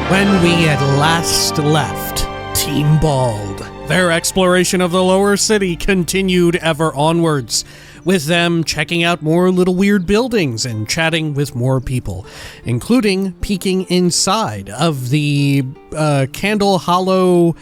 When we at last left Team Bald, their exploration of the lower city continued ever onwards, with them checking out more little weird buildings and chatting with more people, including peeking inside of the Candle Hollow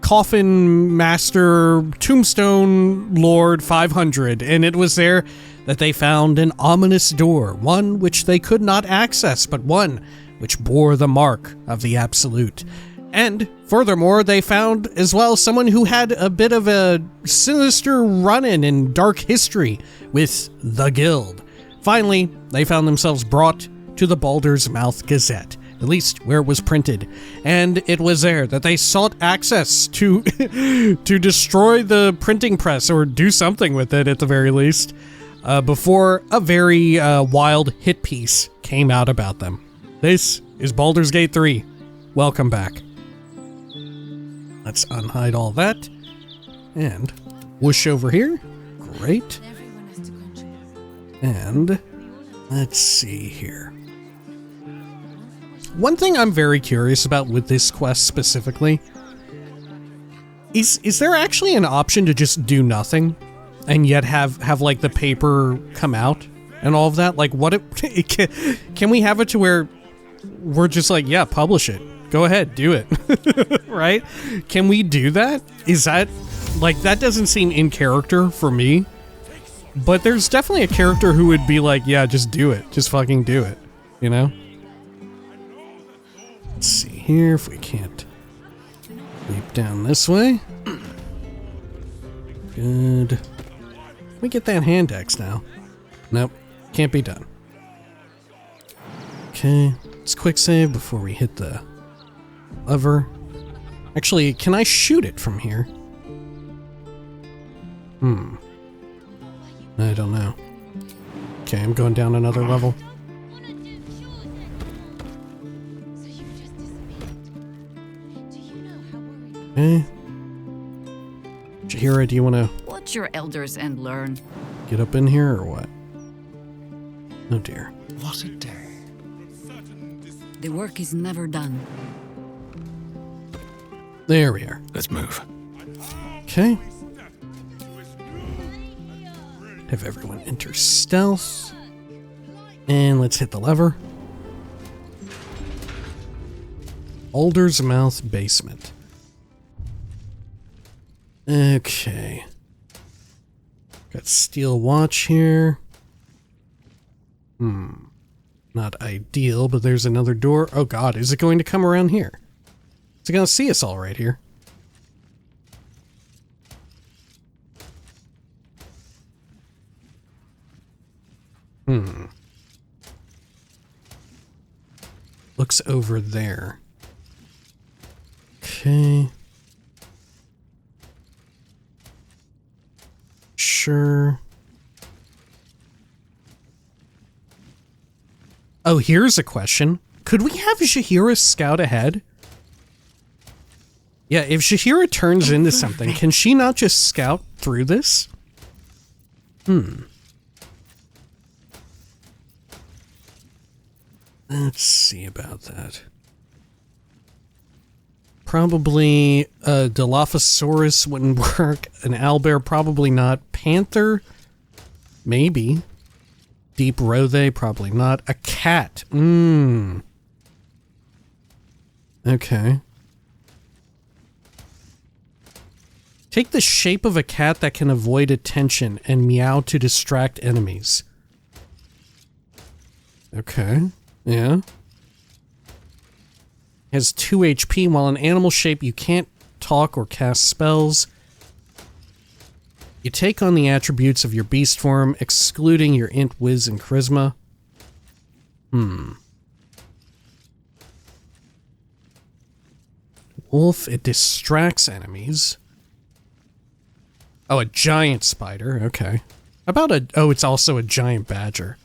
Coffin Master Tombstone Lord 500, and it was there that they found an ominous door, one which they could not access, but one which bore the mark of the Absolute. And furthermore, they found as well someone who had a bit of a sinister run-in in dark history with the Guild. Finally, they found themselves brought to the Baldur's Mouth Gazette, at least where it was printed, and it was there that they sought access to to destroy the printing press, or do something with it at the very least, before a very wild hit piece came out about them. This is Baldur's Gate 3. Welcome back. Let's unhide all that, and whoosh over here. Great. And let's see here. One thing I'm very curious about with this quest specifically is there actually an option to just do nothing and yet have like the paper come out and all of that? Like, what can we have it to where we're just like, yeah, publish it. Go ahead, do it. Right? Can we do that? Is that, like, that doesn't seem in character for me, but there's definitely a character who would be like, yeah, just do it. Just fucking do it. You know? Let's see here if we can't leap down this way. Good. Let me get that hand axe now. Nope. Can't be done. Okay. Let's quick save before we hit the lever. Actually, can I shoot it from here? I don't know. Okay, I'm going down another level. Okay. Jaheira, do you want to watch your elders and learn? Get up in here or what? Oh dear. What a day. The work is never done. There we are. Let's move. Okay. Have everyone enter stealth. And let's hit the lever. Baldur's Mouth basement. Okay. Got steel watch here. Not ideal, but there's another door. Oh god, is it going to come around here? Is it going to see us all right here? Looks over there. Okay. Sure. Oh, here's a question. Could we have Jaheira scout ahead? Yeah, if Jaheira turns into something, can she not just scout through this? Let's see about that. Probably a Dilophosaurus wouldn't work. An owlbear, probably not. Panther? Maybe. Deep Rothe, probably not. A cat. Okay. Take the shape of a cat that can avoid attention and meow to distract enemies. Okay. Yeah. Has 2 HP. While in animal shape, you can't talk or cast spells. You take on the attributes of your beast form, excluding your int, whiz, and charisma. Wolf, it distracts enemies. Oh, a giant spider. Okay. Oh, it's also a giant badger.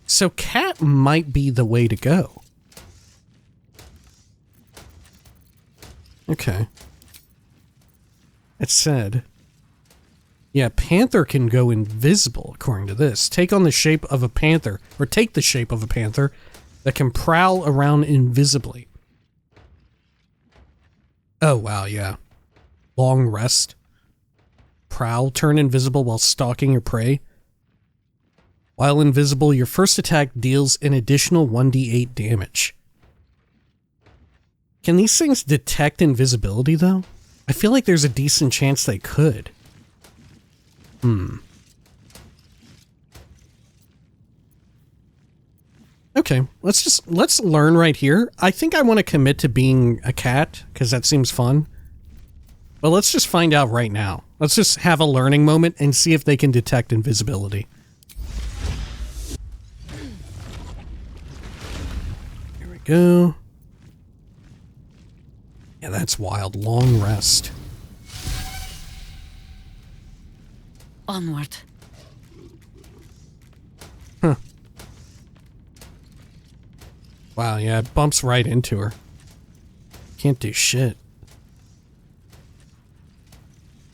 So cat might be the way to go. Okay. It said, yeah, panther can go invisible, according to this. Take on the shape of a panther, or take the shape of a panther, that can prowl around invisibly. Oh, wow, yeah. Long rest. Prowl, turn invisible while stalking your prey. While invisible, your first attack deals an additional 1d8 damage. Can these things detect invisibility, though? I feel like there's a decent chance they could. Okay, let's learn right here. I think I want to commit to being a cat, because that seems fun. But let's just find out right now. Let's just have a learning moment and see if they can detect invisibility. Here we go. Yeah, that's wild. Long rest. Onward. Huh. Wow, yeah, it bumps right into her. Can't do shit.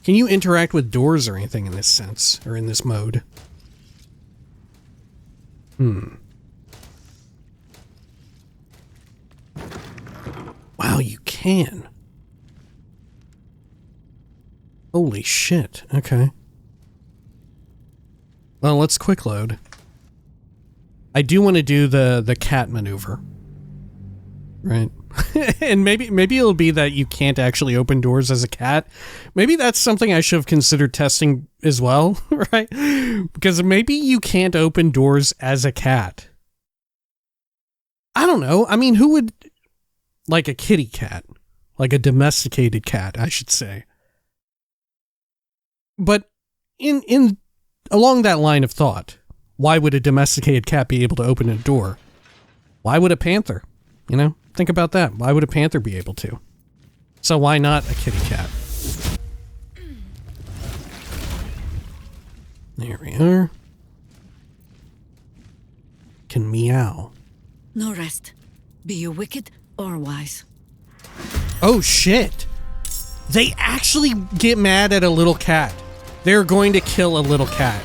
Can you interact with doors or anything in this sense, or in this mode? Wow, you can. Holy shit, okay. Well, let's quick load. I do want to do the cat maneuver. Right. And maybe it'll be that you can't actually open doors as a cat. Maybe that's something I should have considered testing as well, right? Because maybe you can't open doors as a cat. I don't know. I mean, who would... Like a kitty cat. Like a domesticated cat, I should say. But in along that line of thought, why would a domesticated cat be able to open a door? Why would a panther? You know, think about that. Why would a panther be able to? So why not a kitty cat? There we are. Can meow. No rest. Be you wicked or wise. Oh shit! They actually get mad at a little cat. They're going to kill a little cat.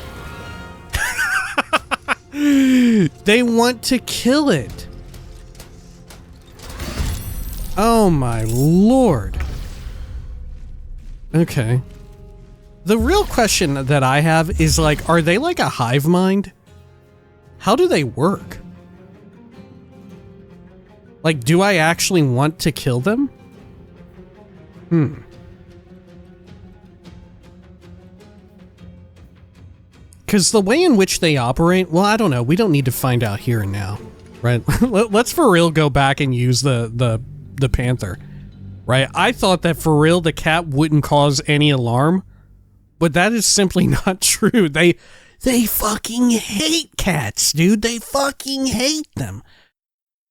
They want to kill it. Oh my lord. Okay. The real question that I have is like, are they like a hive mind? How do they work? Like, do I actually want to kill them? Because the way in which they operate, well, I don't know. We don't need to find out here and now, right? Let's for real go back and use the panther, right? I thought that for real the cat wouldn't cause any alarm, but that is simply not true. They fucking hate cats, dude. They fucking hate them.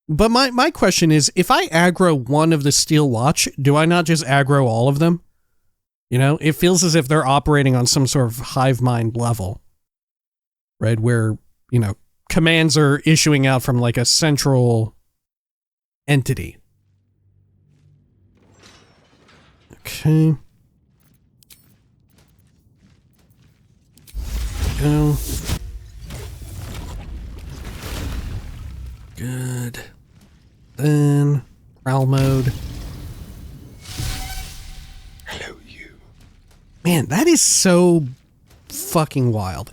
But my question is, if I aggro one of the Steel Watch, do I not just aggro all of them? You know, it feels as if they're operating on some sort of hive mind level, right? Where, you know, commands are issuing out from like a central entity. Okay. Go. Good. Then prowl mode. Hello, you. Man, that is so fucking wild.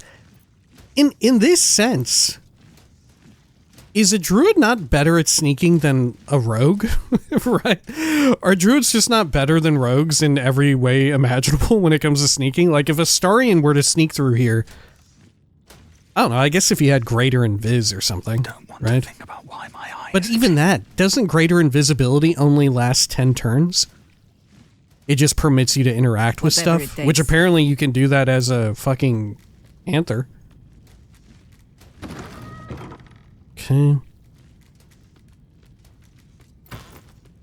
In this sense, is a druid not better at sneaking than a rogue? Right? Are druids just not better than rogues in every way imaginable when it comes to sneaking? Like, if a Starian were to sneak through here, I don't know, I guess if he had greater invis or something, Don't want right? to think about why my eye But is even that, doesn't greater invisibility only last 10 turns? It just permits you to interact with Whatever stuff, it which takes. apparently you can do that as a fucking panther. Okay.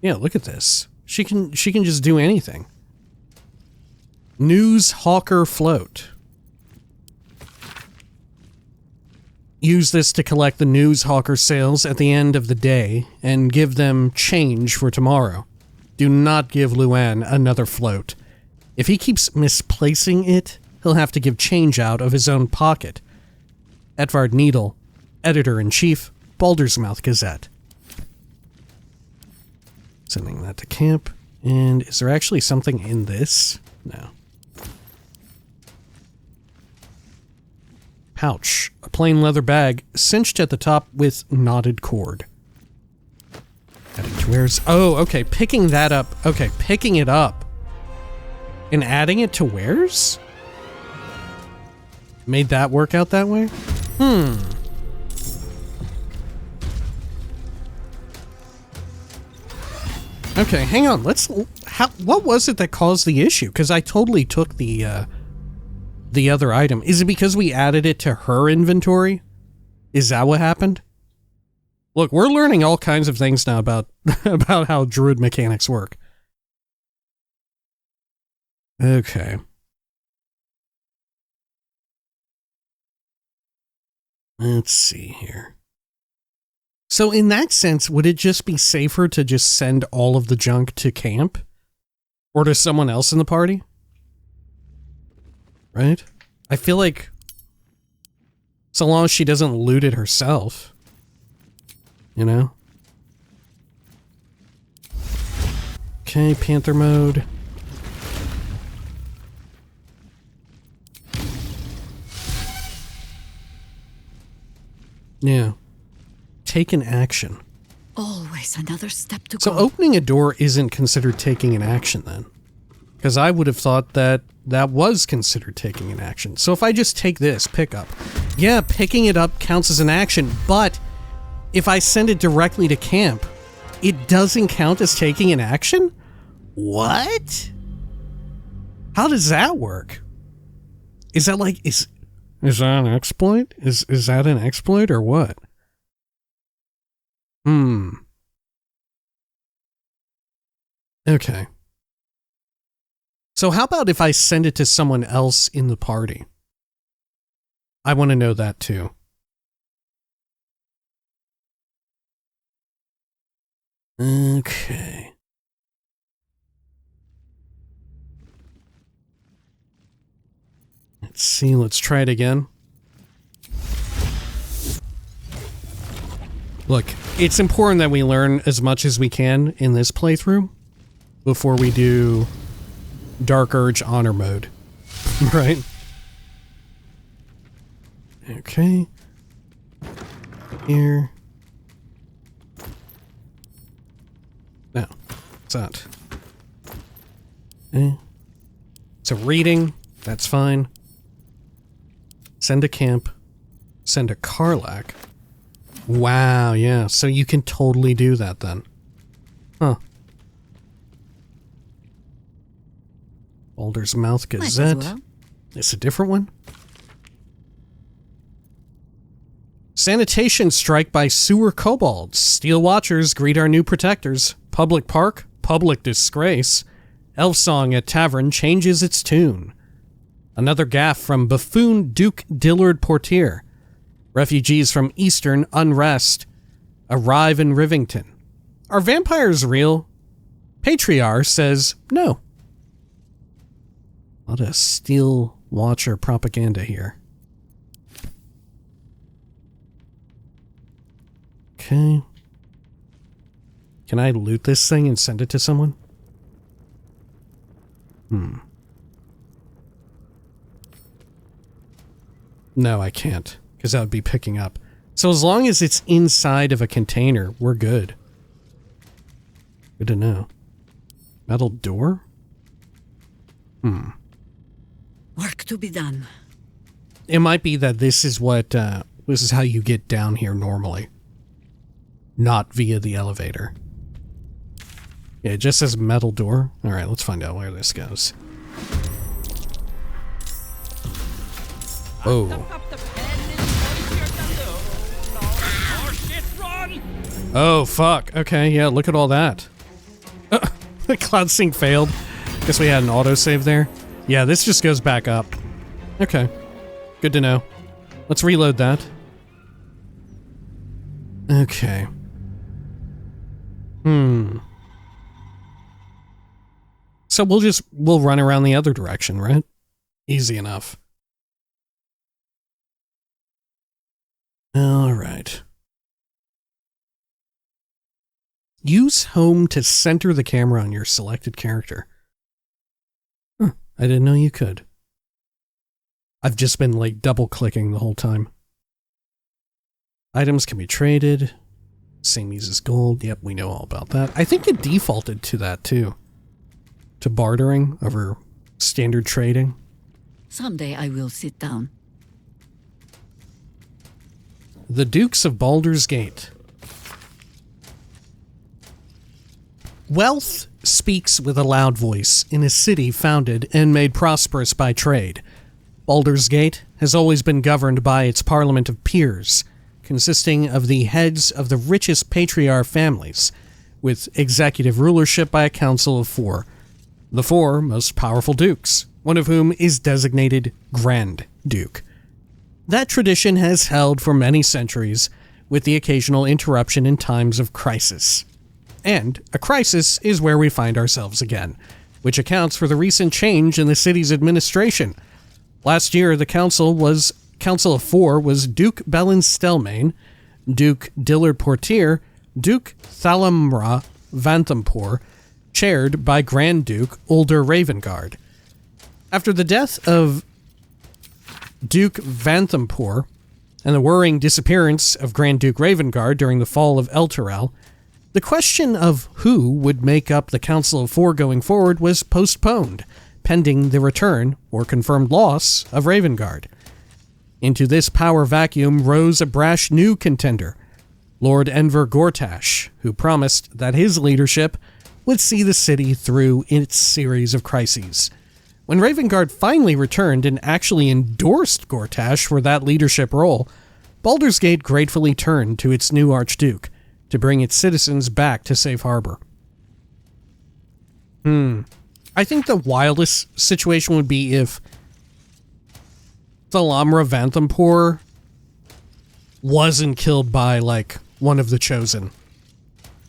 Yeah, look at this. She can just do anything. News Hawker Float. Use this to collect the news hawker sales at the end of the day and give them change for tomorrow. Do not give Luan another float. If he keeps misplacing it, he'll have to give change out of his own pocket. Edvard Needle, Editor-in-Chief, Baldur's Mouth Gazette. Sending that to camp. And is there actually something in this? No. Pouch. A plain leather bag, cinched at the top with knotted cord. Adding to wares. Oh, okay. Picking that up. Okay, picking it up. And adding it to wares? Made that work out that way? Okay, hang on. What was it that caused the issue? Because I totally took the other item. Is it because we added it to her inventory? Is that what happened? Look, we're learning all kinds of things now about how druid mechanics work. Okay. Let's see here. So in that sense, would it just be safer to just send all of the junk to camp? Or to someone else in the party? Right? I feel like so long as she doesn't loot it herself. You know? Okay, Panther mode. Yeah. Take an action. Always another step to So go. opening a door isn't considered taking an action then? Because I would have thought that that was considered taking an action. So if I just take this, pick up. Yeah, picking it up counts as an action, but if I send it directly to camp, it doesn't count as taking an action? What? How does that work? Is that like, is that an exploit? Is that an exploit or what? Okay. So how about if I send it to someone else in the party? I want to know that too. Okay. Let's see, let's try it again. Look, it's important that we learn as much as we can in this playthrough before we do Dark Urge Honor mode, right? Okay. Here. No, it's not. Okay. So reading, that's fine. Send a camp. Send a Karlach. Wow, yeah. So you can totally do that then. Huh. Baldur's Mouth Gazette. Well. It's a different one. Sanitation strike by sewer kobolds. Steel Watchers greet our new protectors. Public park, public disgrace. Elf song at tavern changes its tune. Another gaffe from buffoon Duke Dillard Portier. Refugees from Eastern unrest arrive in Rivington. Are vampires real? Patriarch says no. A lot of Steel Watcher propaganda here. Okay. Can I loot this thing and send it to someone? No, I can't, because that would be picking up. So as long as it's inside of a container, we're good. Good to know. Metal door? Work to be done. It might be that this is what, this is how you get down here normally. Not via the elevator. Yeah, it just says metal door. Alright, let's find out where this goes. Oh. Oh, fuck. Okay, yeah, look at all that. The cloud sync failed. Guess we had an autosave there. Yeah, this just goes back up. Okay. Good to know. Let's reload that. Okay. So we'll run around the other direction, right? Easy enough. All right. Use home to center the camera on your selected character. Huh, I didn't know you could. I've just been like double clicking the whole time. Items can be traded. Same uses gold. Yep, we know all about that. I think it defaulted to that too. To bartering over standard trading. Someday I will sit down. The Dukes of Baldur's Gate. Wealth speaks with a loud voice in a city founded and made prosperous by trade. Baldur's Gate has always been governed by its parliament of peers, consisting of the heads of the richest patriarch families, with executive rulership by a council of 4. The 4 most powerful dukes, one of whom is designated Grand Duke. That tradition has held for many centuries, with the occasional interruption in times of crisis. And a crisis is where we find ourselves again, which accounts for the recent change in the city's administration. Last year, the Council of 4 was Duke Bellin Stelmane, Duke Dillard Portier, Duke Thalamra Vanthampur, chaired by Grand Duke Ulder Ravengard. After the death of Duke Vanthampur and the worrying disappearance of Grand Duke Ravengard during the fall of Elturel, the question of who would make up the Council of 4 going forward was postponed, pending the return or confirmed loss of Ravengard. Into this power vacuum rose a brash new contender, Lord Enver Gortash, who promised that his leadership would see the city through its series of crises. When Ravengard finally returned and actually endorsed Gortash for that leadership role, Baldur's Gate gratefully turned to its new Archduke to bring its citizens back to safe harbor. I think the wildest situation would be if Thalamra Vanthampur wasn't killed by, like, one of the Chosen.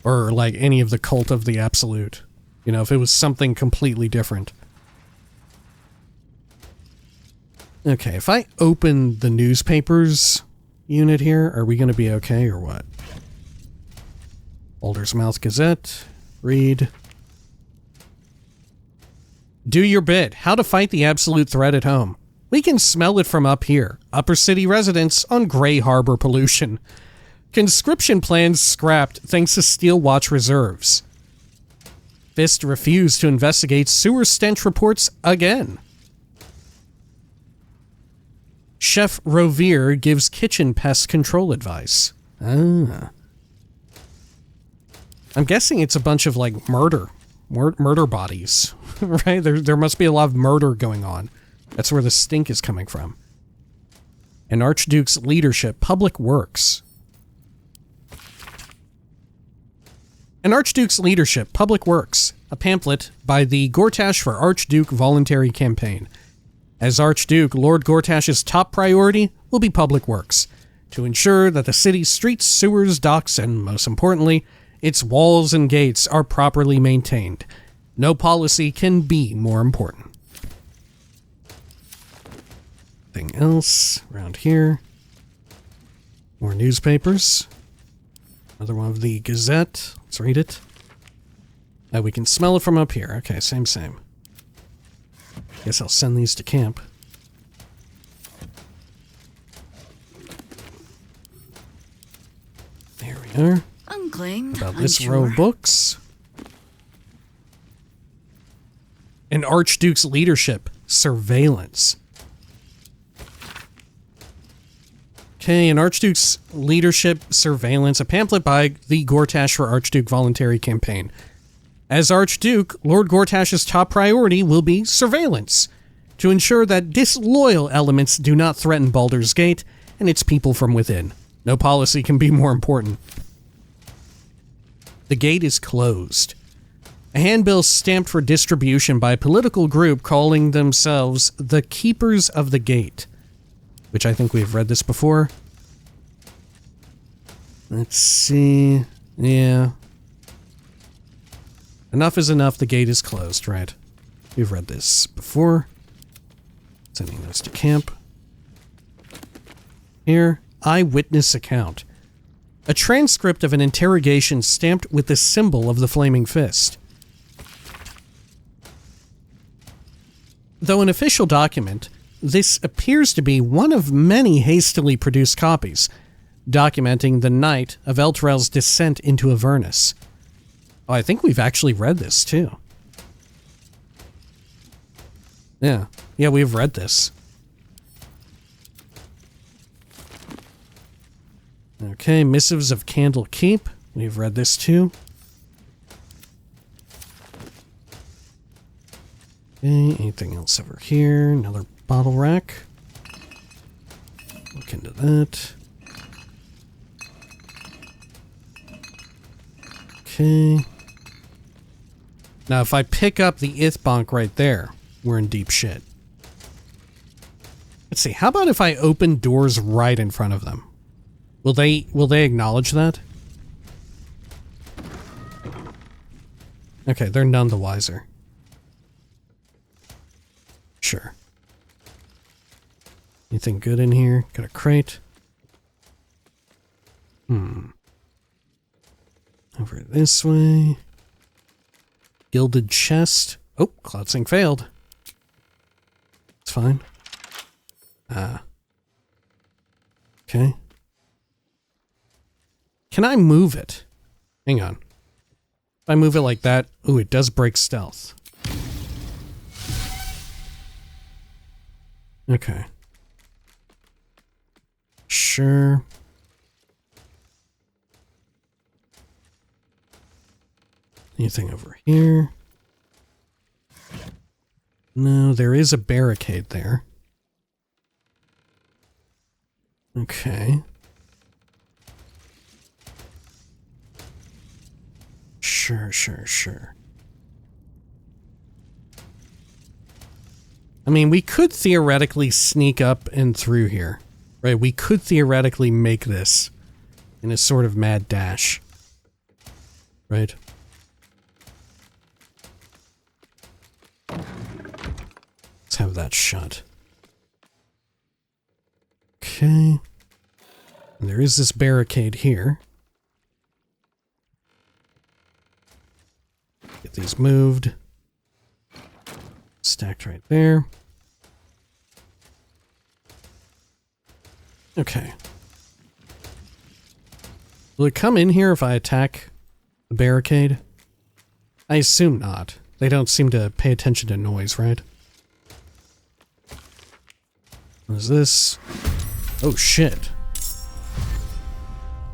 Or, like, any of the Cult of the Absolute. You know, if it was something completely different. Okay, if I open the newspapers unit here, are we going to be okay or what? Baldur's Mouth Gazette. Read. Do your bit. How to fight the absolute threat at home. We can smell it from up here. Upper city residents on Grey Harbor pollution. Conscription plans scrapped thanks to Steel Watch reserves. Fist refused to investigate sewer stench reports again. Chef Rovere gives kitchen pest control advice. I'm guessing it's a bunch of, like, murder bodies, right? There must be a lot of murder going on. That's where the stink is coming from. An Archduke's leadership, public works. An Archduke's leadership, public works. A pamphlet by the Gortash for Archduke voluntary campaign. As Archduke, Lord Gortash's top priority will be public works, to ensure that the city's streets, sewers, docks, and, most importantly, its walls and gates are properly maintained. No policy can be more important. Anything else around here? More newspapers. Another one of the Gazette. Let's read it. We can smell it from up here. Okay, same. Guess I'll send these to camp. There we are. Unclaimed, About I'm this sure. row of books. An Archduke's leadership, surveillance. Okay, an Archduke's leadership, surveillance, a pamphlet by the Gortash for Archduke voluntary campaign. As Archduke, Lord Gortash's top priority will be surveillance, to ensure that disloyal elements do not threaten Baldur's Gate and its people from within. No policy can be more important. The gate is closed. A handbill stamped for distribution by a political group calling themselves the Keepers of the Gate, which I think we've read this before. Let's see. Yeah. Enough is enough. The gate is closed, right? We've read this before. Sending those to camp. Here, eyewitness account. A transcript of an interrogation stamped with the symbol of the Flaming Fist. Though an official document, this appears to be one of many hastily produced copies, documenting the night of Elturel's descent into Avernus. Oh, I think we've actually read this, too. Yeah, we've read this. Okay, Missives of Candle Keep. We've read this too. Okay, anything else over here? Another bottle rack. Look into that. Okay. Now, if I pick up the Ithbonk right there, we're in deep shit. Let's see, how about if I open doors right in front of them? Will they acknowledge that? Okay, they're none the wiser. Sure. Anything good in here? Got a crate. Over this way. Gilded chest. Oh, Cloudsync failed. It's fine. Okay. Can I move it? Hang on. If I move it like that, ooh, it does break stealth. Okay. Sure. Anything over here? No, there is a barricade there. Okay. Sure. I mean, we could theoretically sneak up and through here, right? We could theoretically make this in a sort of mad dash, right? Let's have that shut. Okay. And there is this barricade here. Get these moved. Stacked right there. Okay. Will it come in here if I attack the barricade? I assume not. They don't seem to pay attention to noise, right? What is this? Oh, shit.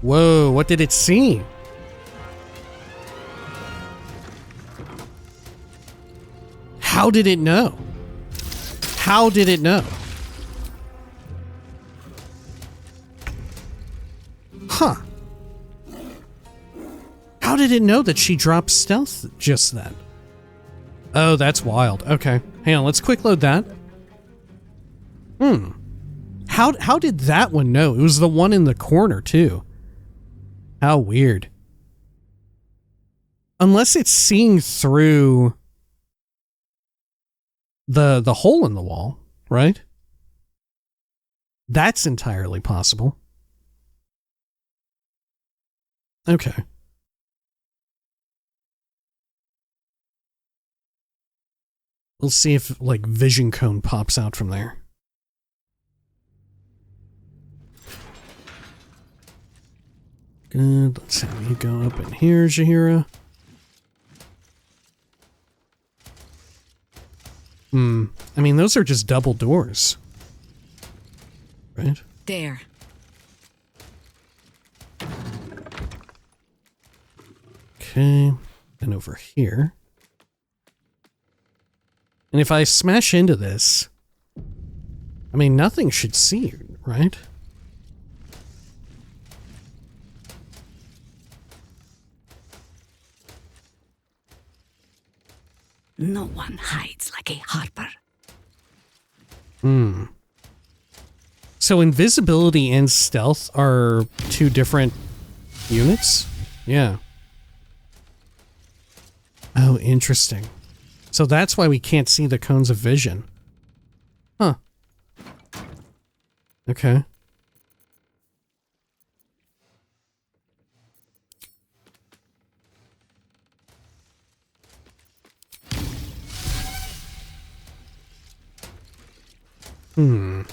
Whoa, what did it see? How did it know? How did it know? Huh. How did it know that she dropped stealth just then? Oh, that's wild. Okay. Hang on, let's quick load that. How did that one know? It was the one in the corner, too. How weird. Unless it's seeing through the hole in the wall, right? That's entirely possible. Okay. We'll see if, like, vision cone pops out from there. Good. Let's have you go up in here, Jaheira. I mean, those are just double doors. Right? There. Okay. And over here. And if I smash into this, I mean, nothing should see you, right? No one hides like a harper. So invisibility and stealth are two different units? Yeah. Oh, interesting. So that's why we can't see the cones of vision. Huh. Okay. Okay.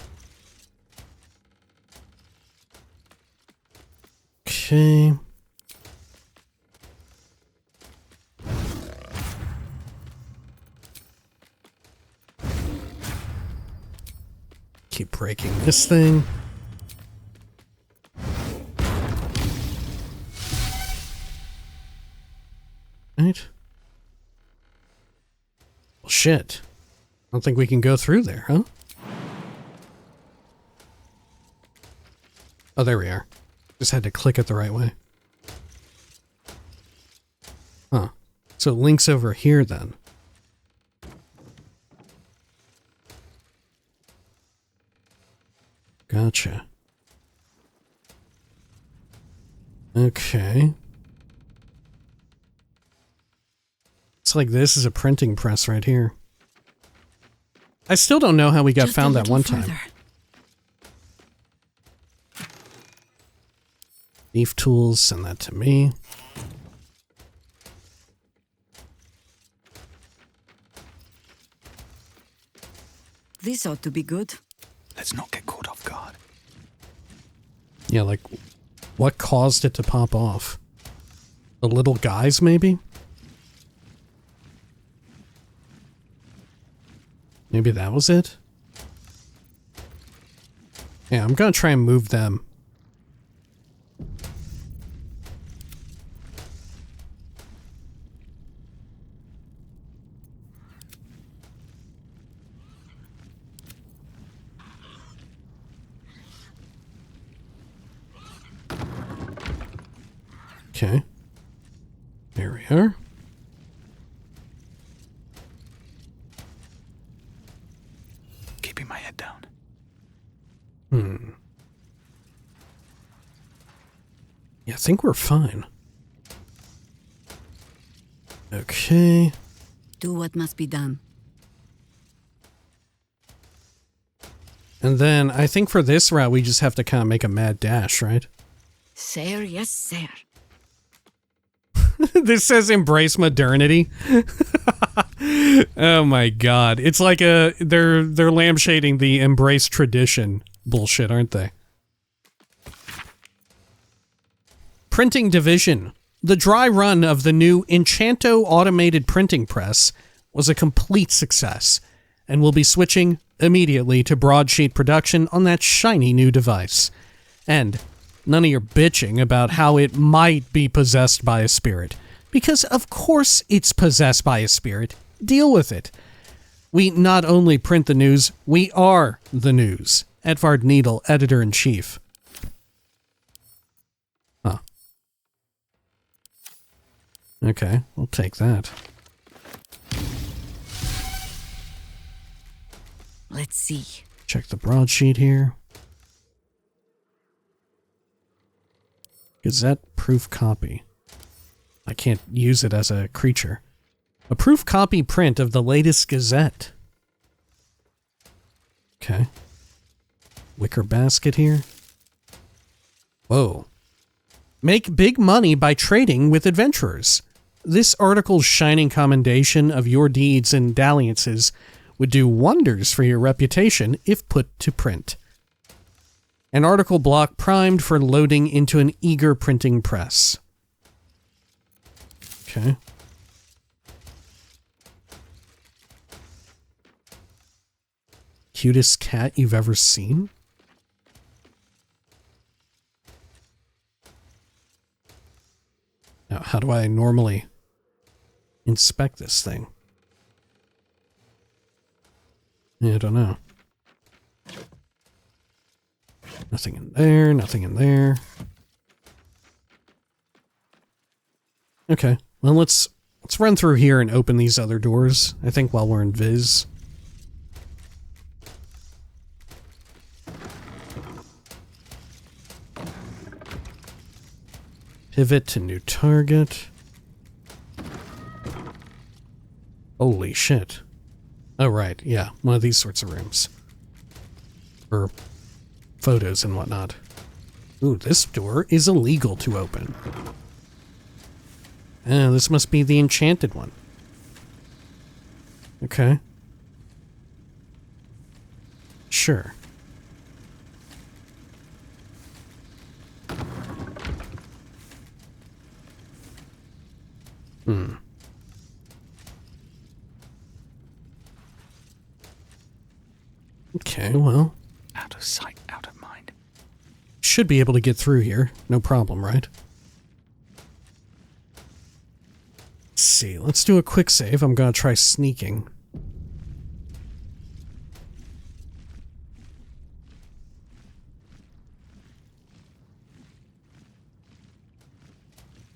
Keep breaking this thing. Right. Well, shit. I don't think we can go through there, huh? Oh, there we are. Just had to click it the right way. Huh. So it links over here then. Gotcha. Okay. It's like this is a printing press right here. I still don't know how we got found that one time. Thief tools, send that to me. This ought to be good. Let's not get caught off guard. Yeah, like, what caused it to pop off? The little guys, maybe? Maybe that was it? Yeah, I'm gonna try and move them. Okay. There we are. Keeping my head down. Yeah, I think we're fine. Okay. Do what must be done. And then I think for this route, we just have to kind of make a mad dash, right? Sir, yes, sir. This says embrace modernity. Oh my god. It's like they're lampshading the embrace tradition bullshit, aren't they? Printing division. The dry run of the new Enchanto automated printing press was a complete success, and we'll be switching immediately to broadsheet production on that shiny new device. And none of your bitching about how it might be possessed by a spirit. Because of course it's possessed by a spirit. Deal with it. We not only print the news, we are the news. Edvard Needle, Editor-in-Chief. Huh. Okay, we'll take that. Let's see. Check the broadsheet here. Gazette proof copy. I can't use it as a creature. A proof copy print of the latest Gazette. Okay. Wicker basket here. Whoa. Make big money by trading with adventurers. This article's shining commendation of your deeds and dalliances would do wonders for your reputation if put to print. An article block primed for loading into an eager printing press. Okay. Cutest cat you've ever seen? Now, how do I normally inspect this thing? Yeah, I don't know. Nothing in there, nothing in there. Okay, well let's run through here and open these other doors, I think, while we're in Viz. Pivot to new target. Holy shit. Oh right, yeah, one of these sorts of rooms. For photos and whatnot. Ooh, this door is illegal to open. This must be the enchanted one. Okay. Sure. Okay, well, Out of sight, out of mind. should be able to get through here. No problem, right? Let's see. Let's do a quick save. I'm going to try sneaking.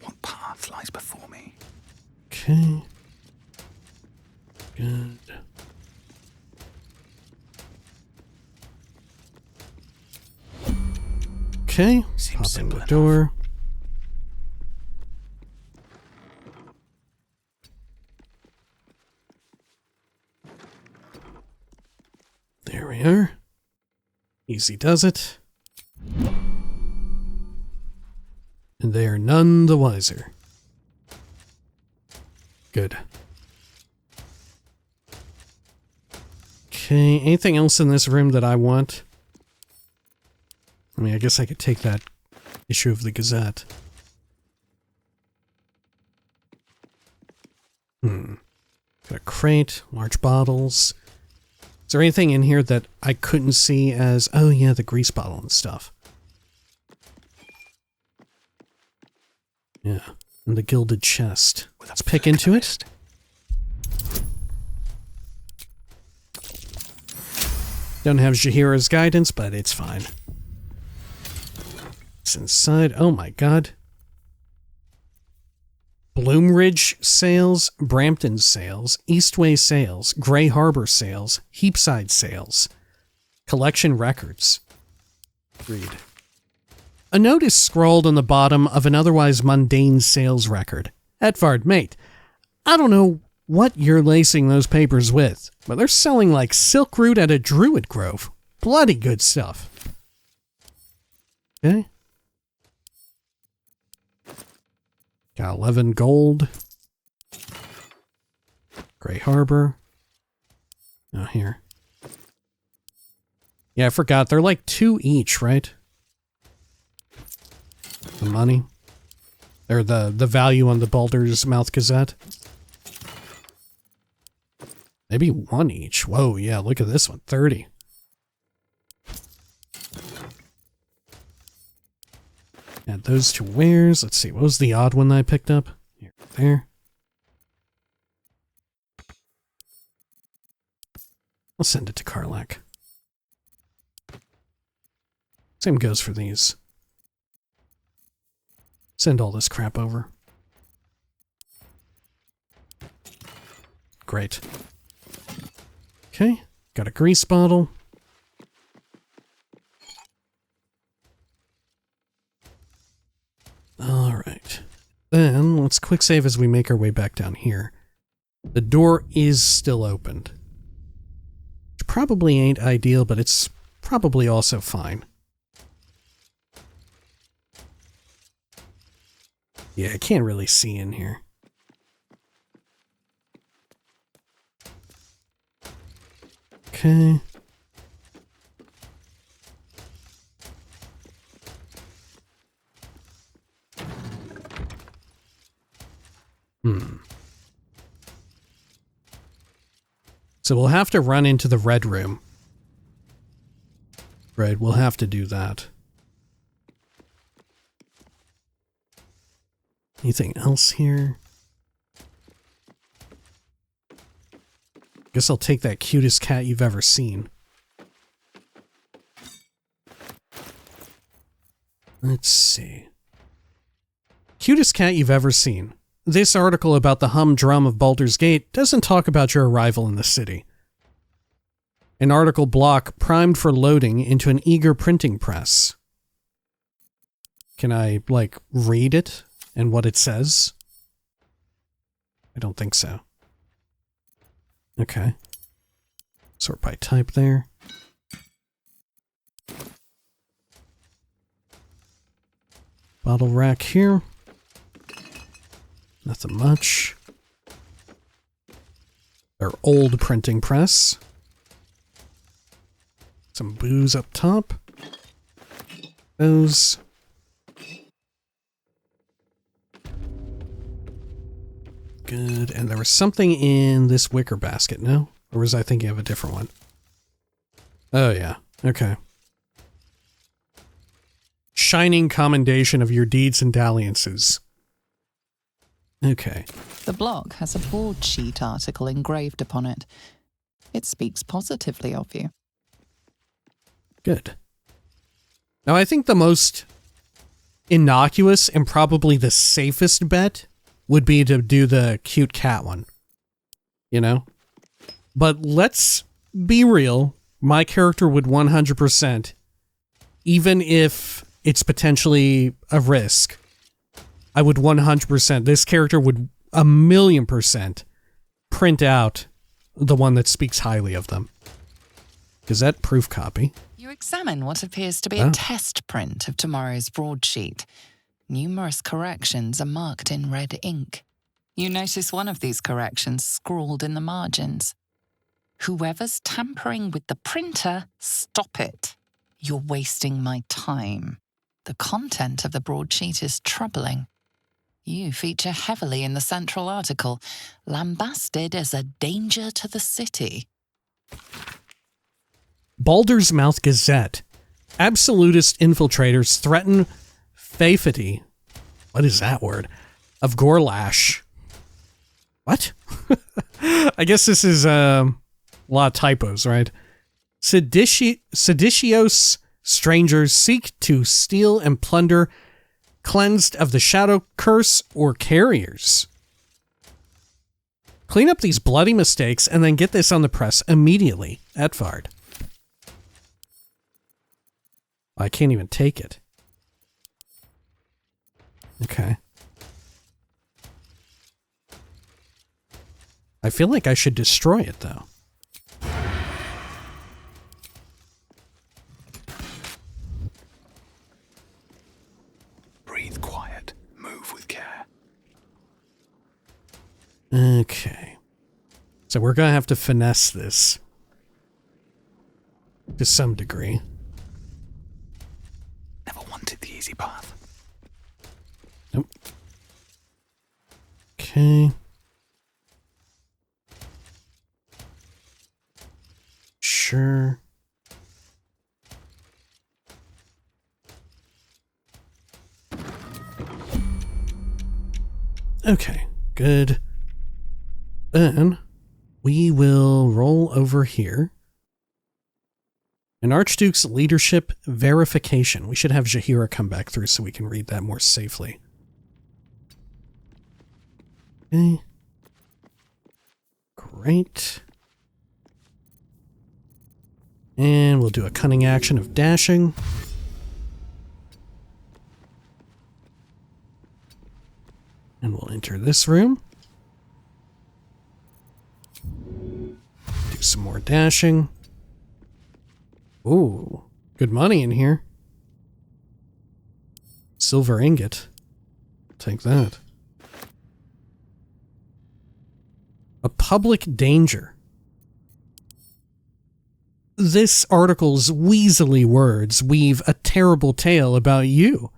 What path lies before me? Okay. Good. Okay. Seems Pop in simple the enough. door. There we are. Easy does it. And they are none the wiser. Good. Okay, anything else in this room that I want? I mean, I guess I could take that issue of the Gazette. Got a crate, large bottles. Is there anything in here that I couldn't see as, oh yeah, the grease bottle and stuff? Yeah, and the gilded chest. Let's pick into it. Don't have Jaheira's guidance, but it's fine. It's inside. Oh my god. Bloomridge sales, Brampton sales, Eastway sales, Grey Harbor sales, Heapside sales, collection records. Read. A note is scrawled on the bottom of an otherwise mundane sales record. Edvard, mate, I don't know what you're lacing those papers with, but they're selling like silk root at a druid grove. Bloody good stuff. Okay. Got 11 gold. Grey Harbor. Oh, here. Yeah, I forgot. They're like 2 each, right? The money. Or the value on the Baldur's Mouth Gazette. Maybe 1 each. Whoa, yeah, look at this one. 30. Add those to wares. Let's see, what was the odd one that I picked up? Here, there. I'll send it to Karlak. Same goes for these. Send all this crap over. Great. Okay, got a grease bottle. Alright. Then, let's quick save as we make our way back down here. The door is still opened. Which probably ain't ideal, but it's probably also fine. Yeah, I can't really see in here. Okay. So we'll have to run into the red room. Right, we'll have to do that. Anything else here? Guess I'll take that cutest cat you've ever seen. Let's see. Cutest cat you've ever seen. This article about the humdrum of Baldur's Gate doesn't talk about your arrival in the city. An article block primed for loading into an eager printing press. Can I, like, read it and what it says? I don't think so. Okay. Sort by type there. Bottle rack here. Nothing much. Our old printing press. Some booze up top. Those. Good. And there was something in this wicker basket, no? Or was I thinking of a different one? Oh, yeah. Okay. Shining commendation of your deeds and dalliances. Okay. The block has a broadsheet article engraved upon it. It speaks positively of you. Good. Now, I think the most innocuous and probably the safest bet would be to do the cute cat one. You know? But let's be real. My character would 100%, even if it's potentially a risk, I would 100%, this character would 1,000,000% print out the one that speaks highly of them. Gazette proof copy. You examine what appears to be a test print of tomorrow's broadsheet. Numerous corrections are marked in red ink. You notice one of these corrections scrawled in the margins. Whoever's tampering with the printer, stop it. You're wasting my time. The content of the broadsheet is troubling. You feature heavily in the central article, lambasted as a danger to the city. Baldur's Mouth Gazette. Absolutist infiltrators threaten faithity. What is that word? Of Gorlash. What? I guess this is a lot of typos, right? Seditious strangers seek to steal and plunder cleansed of the shadow curse or carriers. Clean up these bloody mistakes and then get this on the press immediately, Edvard. I can't even take it. Okay. I feel like I should destroy it, though. Breathe quiet. Move with care. Okay. So we're going to have to finesse this. To some degree. Never wanted the easy path. Nope. Okay. Sure. Okay, good. Then we will roll over here. An Archduke's leadership verification. We should have Jaheira come back through so we can read that more safely. Okay. Great. And we'll do a cunning action of dashing. And we'll enter this room. Do some more dashing. Ooh, good money in here. Silver ingot. Take that. A public danger. This article's weaselly words weave a terrible tale about you,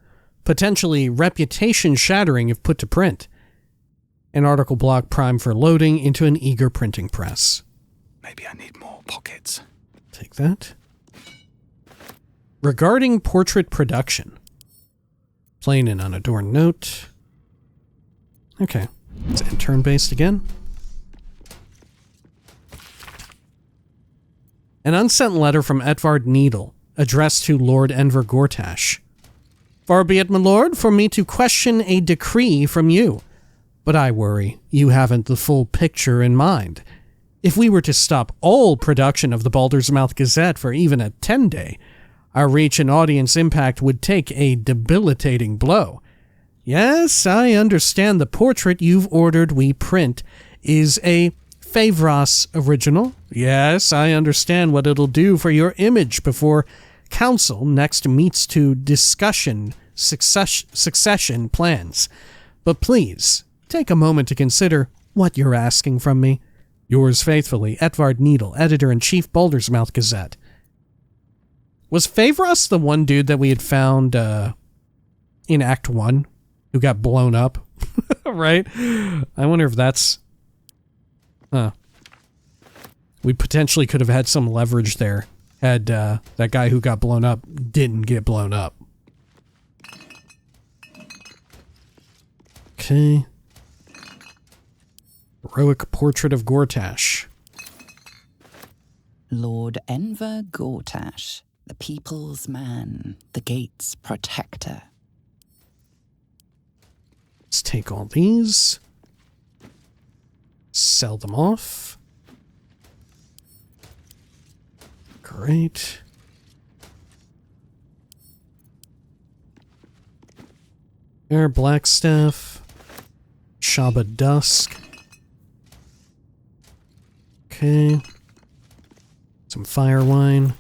potentially reputation-shattering if put to print. An article block primed for loading into an eager printing press. Maybe I need more pockets. Take that. Regarding portrait production. Plain and unadorned note. Okay, it's turn-based again. An unsent letter from Edvard Needle, addressed to Lord Enver Gortash. Far be it, my lord, for me to question a decree from you. But I worry you haven't the full picture in mind. If we were to stop all production of the Baldur's Mouth Gazette for even a 10-day, our reach and audience impact would take a debilitating blow. Yes, I understand the portrait you've ordered we print is a Favras original. Yes, I understand what it'll do for your image before council next meets to discussion succession plans. But please, take a moment to consider what you're asking from me. Yours faithfully, Edvard Needle, Editor-in-Chief, Baldur's Mouth Gazette. Was Favros the one dude that we had found in Act 1 who got blown up? Right? I wonder if that's... Huh. We potentially could have had some leverage there had that guy who got blown up didn't get blown up. Okay. Heroic Portrait of Gortash. Lord Enver Gortash, the people's man, the gate's protector. Let's take all these. Sell them off. Great. Air Blackstaff. Shaba Dusk. Okay. Some fire wine.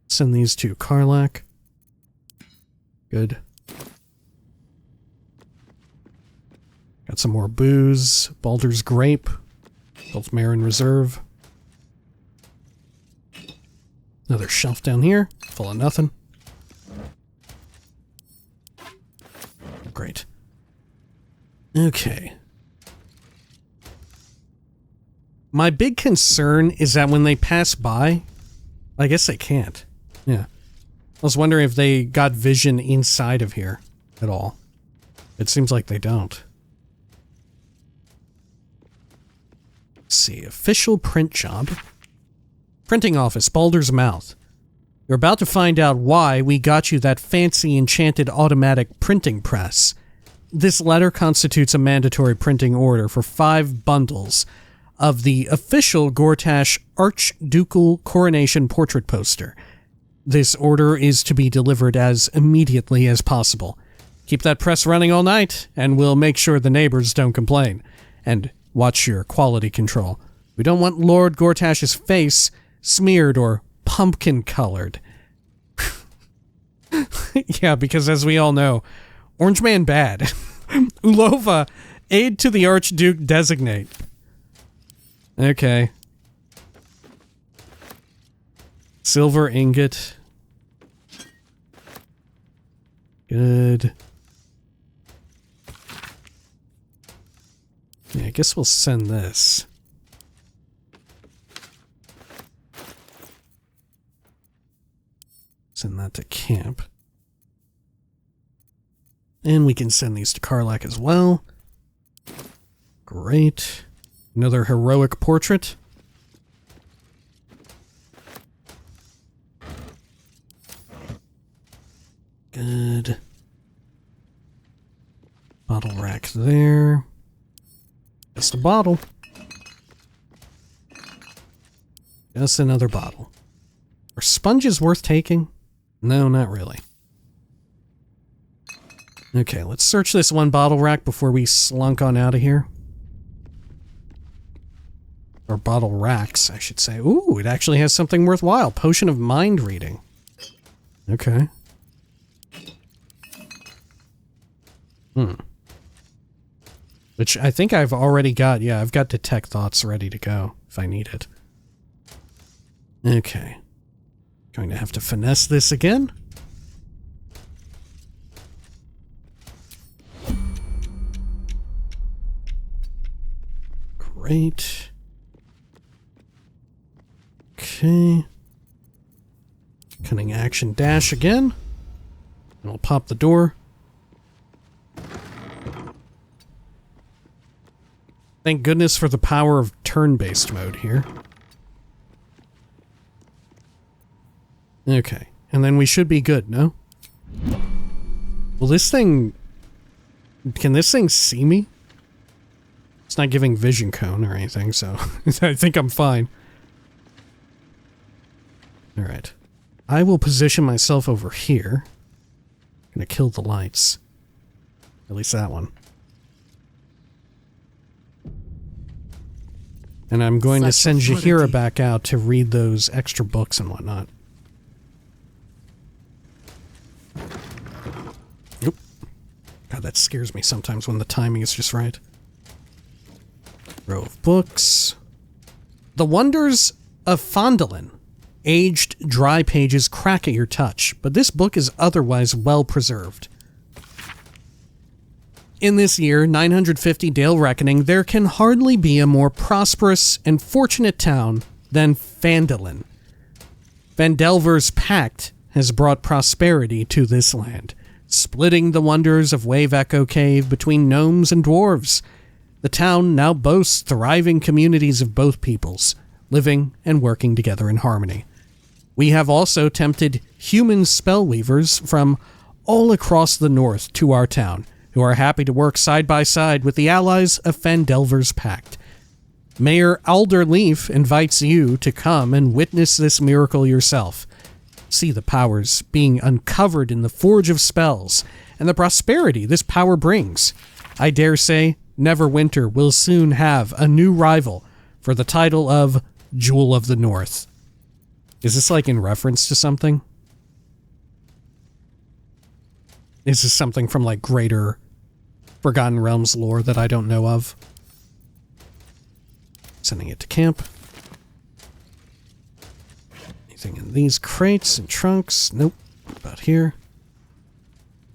Send these to Karlak. Good. Got some more booze. Baldur's Grape. Both Marin Reserve. Another shelf down here. Full of nothing. Great. Okay. My big concern is that when they pass by, I guess they can't. Yeah. I was wondering if they got vision inside of here at all. It seems like they don't. Let's see. Official print job. Printing office, Baldur's Mouth. You're about to find out why we got you that fancy enchanted automatic printing press. This letter constitutes a mandatory printing order for 5 bundles of the official Gortash Archducal Coronation Portrait Poster. This order is to be delivered as immediately as possible. Keep that press running all night, and we'll make sure the neighbors don't complain. And watch your quality control. We don't want Lord Gortash's face smeared or pumpkin-colored. Yeah, because as we all know, Orange Man bad. Ulova, aid to the Archduke designate. Okay. Silver ingot. Good. Yeah, I guess we'll send this. Send that to camp. And we can send these to Karlak as well. Great. Another heroic portrait. Good. Bottle rack there. Just a bottle. Just another bottle. Are sponges worth taking? No, not really. Okay, let's search this one bottle rack before we slunk on out of here. Or bottle racks, I should say. Ooh, it actually has something worthwhile. Potion of mind reading. Okay. Which I think I've already got. Yeah, I've got detect thoughts ready to go if I need it. Okay. Going to have to finesse this again. Great. Okay. Cunning action dash again. And I'll pop the door. Thank goodness for the power of turn-based mode here. Okay. And then we should be good, no? Well, this thing... Can this thing see me? It's not giving vision cone or anything, so I think I'm fine. Alright. I will position myself over here. Gonna kill the lights. At least that one. And I'm going to send Jaheira back out to read those extra books and whatnot. Nope. God, that scares me sometimes when the timing is just right. Row of books. The Wonders of Fondolin. Aged, dry pages crack at your touch, but this book is otherwise well preserved. In this year, 950 Dale Reckoning, there can hardly be a more prosperous and fortunate town than Phandalin. Phandelver's Pact has brought prosperity to this land, splitting the wonders of Wave Echo Cave between gnomes and dwarves. The town now boasts thriving communities of both peoples, living and working together in harmony. We have also tempted human spellweavers from all across the north to our town, who are happy to work side by side with the allies of Phandelver's Pact. Mayor Alderleaf invites you to come and witness this miracle yourself. See the powers being uncovered in the Forge of Spells, and the prosperity this power brings. I dare say Neverwinter will soon have a new rival for the title of Jewel of the North. Is this like in reference to something? Is this something from like greater Forgotten Realms lore that I don't know of? Sending it to camp. Anything in these crates and trunks? Nope. What about here?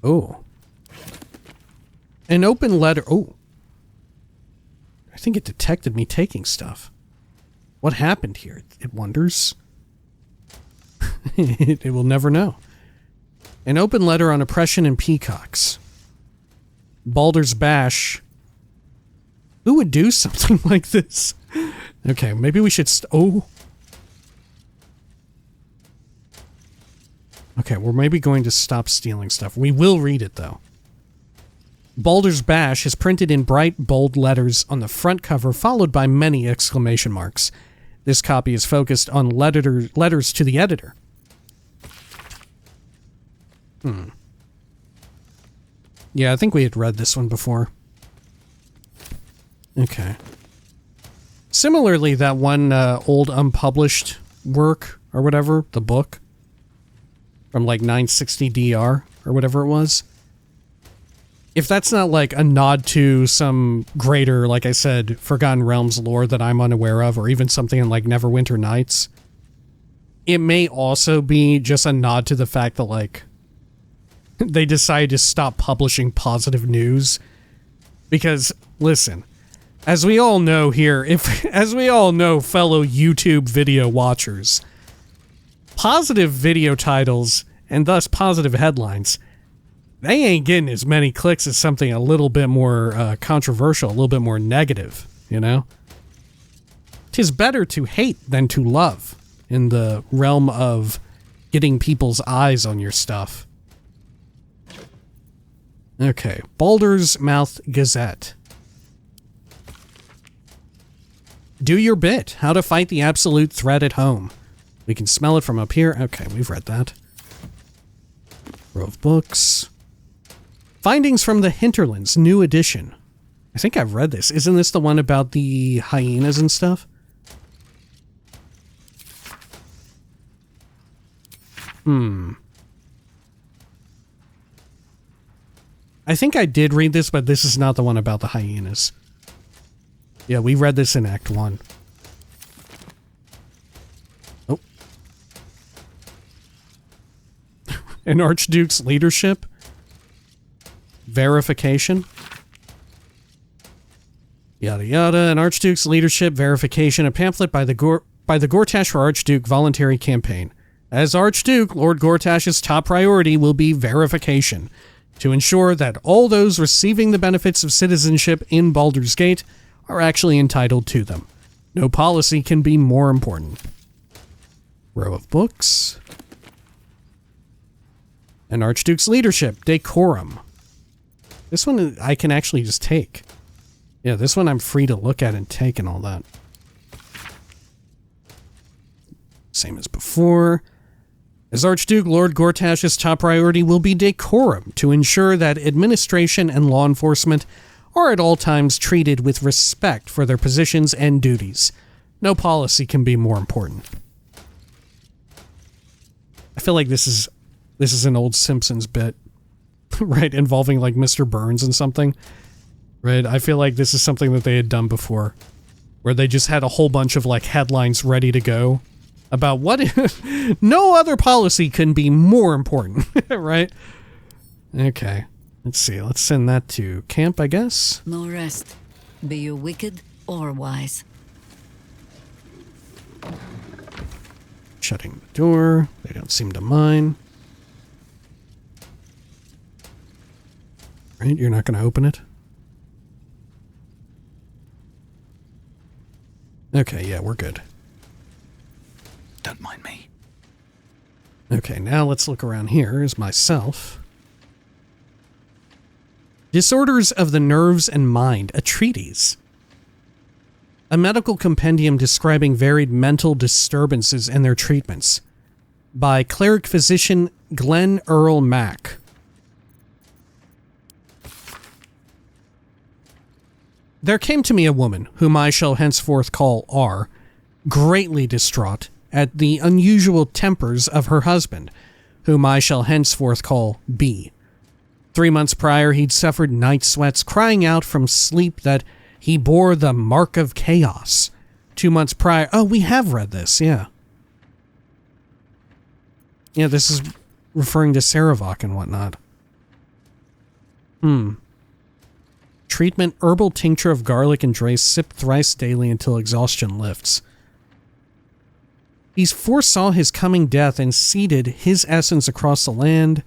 Oh. An open letter. Oh. I think it detected me taking stuff. What happened here? It wonders. It will never know. An open letter on oppression and peacocks. Baldur's Bash. Who would do something like this? Okay, maybe we should oh. Okay, we're maybe going to stop stealing stuff. We will read it, though. Baldur's Bash is printed in bright, bold letters on the front cover, followed by many exclamation marks. This copy is focused on letters to the editor. Yeah, I think we had read this one before. Okay. Similarly, that one old unpublished work, or whatever, the book, from like 960 DR, or whatever it was. If that's not like a nod to some greater, like I said, Forgotten Realms lore that I'm unaware of, or even something in like Neverwinter Nights, it may also be just a nod to the fact that like they decided to stop publishing positive news. Because, listen, as we all know here, as we all know, fellow YouTube video watchers, positive video titles, and thus positive headlines, they ain't getting as many clicks as something a little bit more controversial, a little bit more negative, you know? 'Tis better to hate than to love in the realm of getting people's eyes on your stuff. Okay, Baldur's Mouth Gazette. Do your bit. How to fight the absolute threat at home. We can smell it from up here. Okay, we've read that. Row of books. Findings from the Hinterlands, new edition. I think I've read this. Isn't this the one about the hyenas and stuff? I think I did read this, but this is not the one about the hyenas. Yeah, we read this in Act 1. Oh. An Archduke's leadership? Verification? Yada yada. An Archduke's leadership verification. A pamphlet by the Gortash for Archduke voluntary campaign. As Archduke, Lord Gortash's top priority will be verification, to ensure that all those receiving the benefits of citizenship in Baldur's Gate are actually entitled to them. No policy can be more important. Row of books. An Archduke's leadership, decorum. This one I can actually just take. Yeah, this one I'm free to look at and take and all that. Same as before. As Archduke, Lord Gortash's top priority will be decorum, to ensure that administration and law enforcement are at all times treated with respect for their positions and duties. No policy can be more important. I feel like this is an old Simpsons bit, right? Involving like Mr. Burns and something, right? I feel like this is something that they had done before, where they just had a whole bunch of like headlines ready to go about what no other policy can be more important, right? Okay, let's see. Let's send that to camp, I guess. No rest. Be you wicked or wise. Shutting the door. They don't seem to mind. Right, you're not going to open it? Okay, yeah, we're good. Don't mind me. Okay, now let's look around here as myself. Disorders of the Nerves and Mind, a treatise. A medical compendium describing varied mental disturbances and their treatments. By cleric physician Glenn Earl Mack. There came to me a woman, whom I shall henceforth call R, greatly distraught at the unusual tempers of her husband, whom I shall henceforth call B. 3 months prior, he'd suffered night sweats, crying out from sleep that he bore the mark of chaos. 2 months prior... Oh, we have read this, yeah. Yeah, this is referring to Saravok and whatnot. Treatment, herbal tincture of garlic and drace, sip thrice daily until exhaustion lifts. He foresaw his coming death and seeded his essence across the land.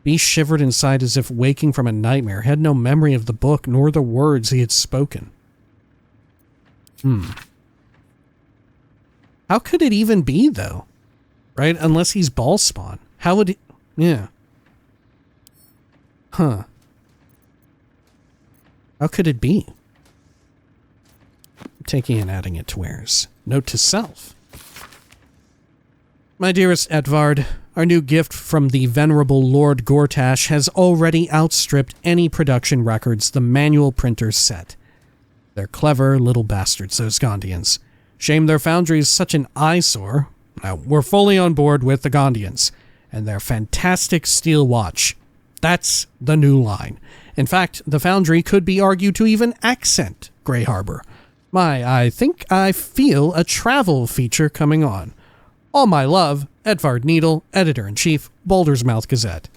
B shivered inside as if waking from a nightmare, had no memory of the book nor the words he had spoken. How could it even be, though? Right? Unless he's ball spawn. How would he... Yeah. Huh. How could it be? Taking and adding it to wares. Note to self. My dearest Edvard, our new gift from the venerable Lord Gortash has already outstripped any production records the manual printers set. They're clever little bastards, those Gondians. Shame their foundry is such an eyesore. Now, we're fully on board with the Gondians and their fantastic steel watch. That's the new line. In fact, the foundry could be argued to even accent Grey Harbor. I think I feel a travel feature coming on. All my love, Edvard Needle, Editor-in-Chief, Baldur's Mouth Gazette.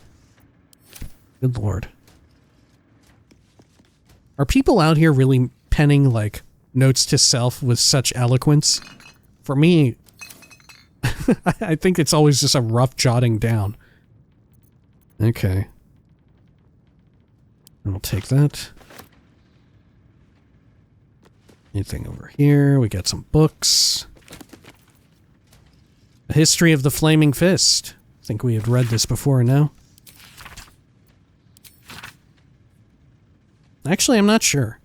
Good lord. Are people out here really penning, like, notes to self with such eloquence? For me, I think it's always just a rough jotting down. Okay. We'll take that. Anything over here? We got some books. A History of the Flaming Fist. I think we had read this before now. Actually, I'm not sure.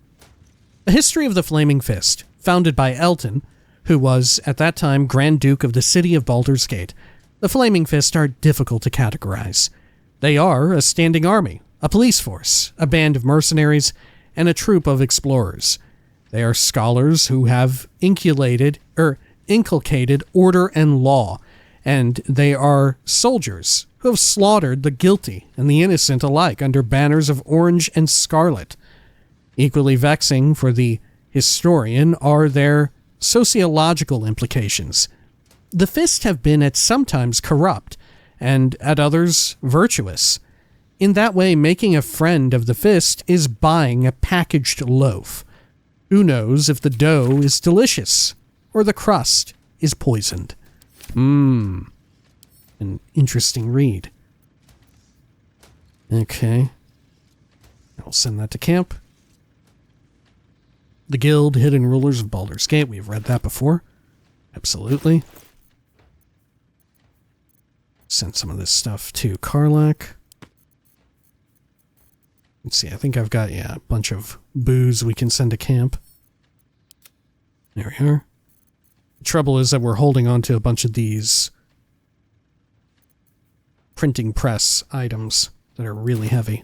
A History of the Flaming Fist, founded by Elton, who was, at that time, Grand Duke of the city of Baldur's Gate. The Flaming Fist are difficult to categorize. They are a standing army, a police force, a band of mercenaries, and a troop of explorers. They are scholars who have inculcated order and law, and they are soldiers who have slaughtered the guilty and the innocent alike under banners of orange and scarlet. Equally vexing for the historian are their sociological implications. The Fist have been at some times corrupt, and at others virtuous. In that way, making a friend of the Fist is buying a packaged loaf. Who knows if the dough is delicious or the crust is poisoned? An interesting read. Okay. I'll send that to camp. The Guild, Hidden Rulers of Baldur's Gate. We've read that before. Absolutely. Send some of this stuff to Karlak. Let's see, I think I've got, a bunch of booze we can send to camp. There we are. The trouble is that we're holding on to a bunch of these printing press items that are really heavy.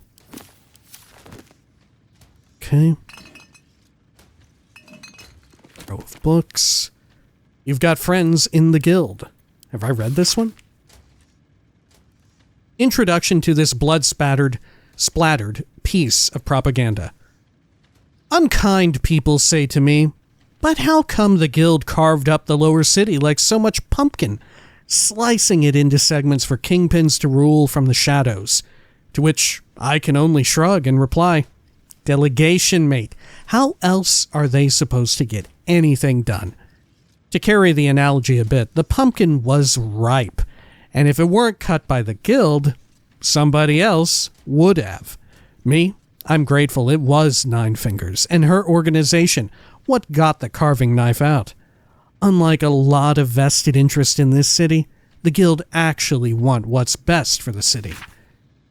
Okay. Row of books. You've got friends in the guild. Have I read this one? Introduction to this splattered piece of propaganda. Unkind people say to me, But how come the guild carved up the lower city like so much pumpkin, slicing it into segments for kingpins to rule from the shadows? To which I can only shrug and reply, delegation, mate. How else are they supposed to get anything done? To carry the analogy a bit, the pumpkin was ripe, and if it weren't cut by the guild, somebody else would have. Me? I'm grateful it was Nine Fingers and her organization what got the carving knife out. Unlike a lot of vested interest in this city, the guild actually want what's best for the city.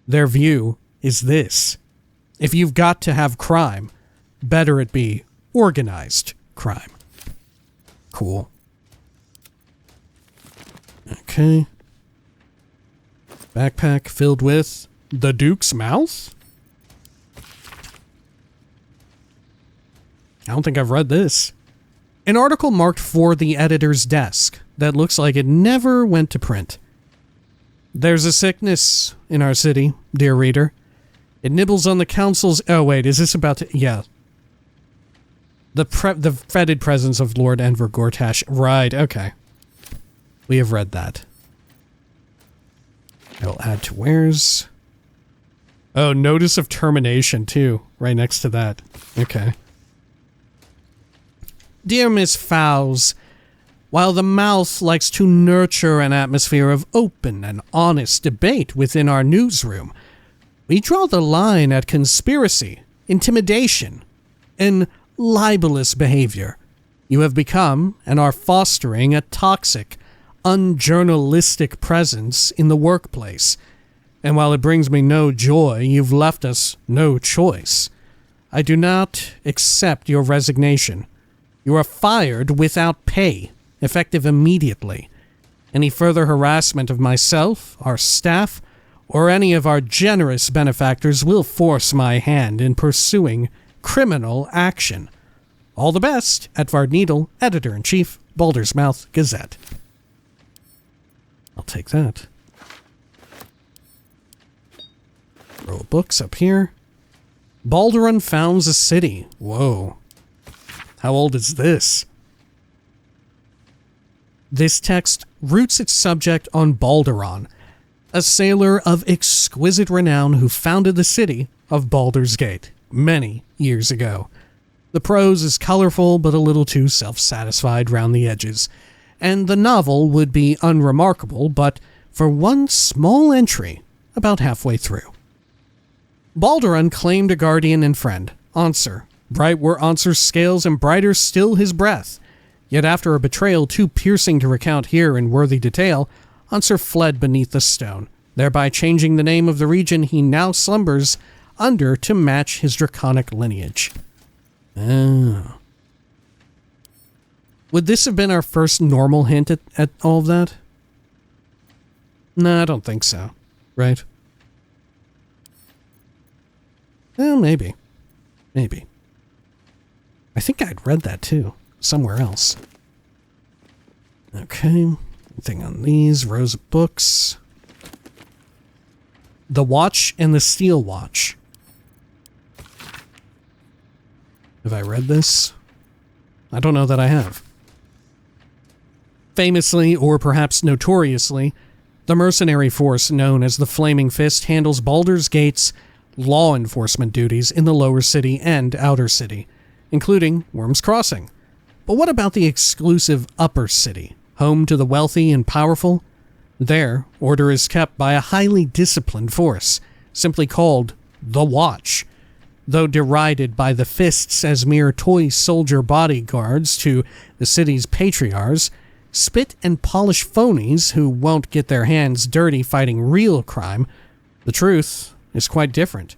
Their view is this: if you've got to have crime, better it be organized crime. Cool. Okay. Backpack filled with the Duke's mouth? I don't think I've read this. An article marked for the editor's desk that looks like it never went to print. There's a sickness in our city, dear reader. It nibbles on the council's... Oh, wait, is this about to... Yeah. The fetid presence of Lord Enver Gortash. Right, okay. We have read that. I'll add to wares. Oh, notice of termination, too. Right next to that. Okay. Dear Miss Fowles, while the mouth likes to nurture an atmosphere of open and honest debate within our newsroom, we draw the line at conspiracy, intimidation, and libelous behavior. You have become and are fostering a toxic, unjournalistic presence in the workplace. And while it brings me no joy, you've left us no choice. I do not accept your resignation. You are fired without pay, effective immediately. Any further harassment of myself, our staff, or any of our generous benefactors will force my hand in pursuing criminal action. All the best, Edvard Needle, Editor-in-Chief, Baldur's Mouth Gazette. I'll take that. Row of books up here. Baldur founds a city. Whoa. How old is this? This text roots its subject on Balduron, a sailor of exquisite renown who founded the city of Baldur's Gate many years ago. The prose is colorful but a little too self-satisfied round the edges, and the novel would be unremarkable but for one small entry about halfway through. Balduron claimed a guardian and friend, Ansur. Bright were Ansur's scales and brighter still his breath. Yet after a betrayal too piercing to recount here in worthy detail, Ansur fled beneath the stone, thereby changing the name of the region he now slumbers under to match his draconic lineage. Oh. Would this have been our first normal hint at all of that? No, I don't think so. Right? Well, maybe. Maybe. I think I'd read that too, somewhere else. Okay, anything on these? Rows of books. The Watch and the Steel Watch. Have I read this? I don't know that I have. Famously, or perhaps notoriously, the mercenary force known as the Flaming Fist handles Baldur's Gate's law enforcement duties in the lower city and outer city, including Worm's Crossing. But what about the exclusive upper city, home to the wealthy and powerful? There, order is kept by a highly disciplined force, simply called the Watch. Though derided by the Fists as mere toy soldier bodyguards to the city's patriarchs, spit and polish phonies who won't get their hands dirty fighting real crime, the truth is quite different.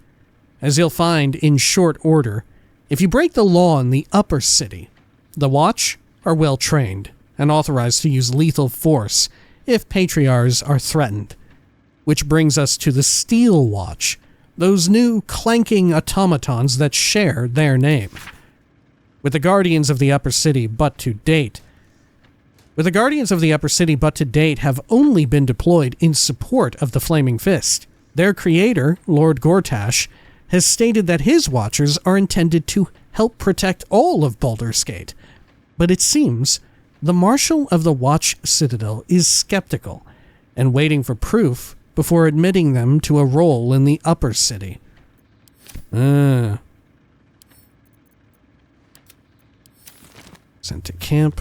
As you'll find in short order, if you break the law in the upper city, the Watch are well trained and authorized to use lethal force if patriarchs are threatened. Which brings us to the Steel Watch, those new clanking automatons that share their name. With the Guardians of the Upper City but to date have only been deployed in support of the Flaming Fist. Their creator, Lord Gortash, has stated that his Watchers are intended to help protect all of Baldur's Gate. but it seems the Marshal of the Watch Citadel is skeptical and waiting for proof before admitting them to a role in the upper city. Sent to camp.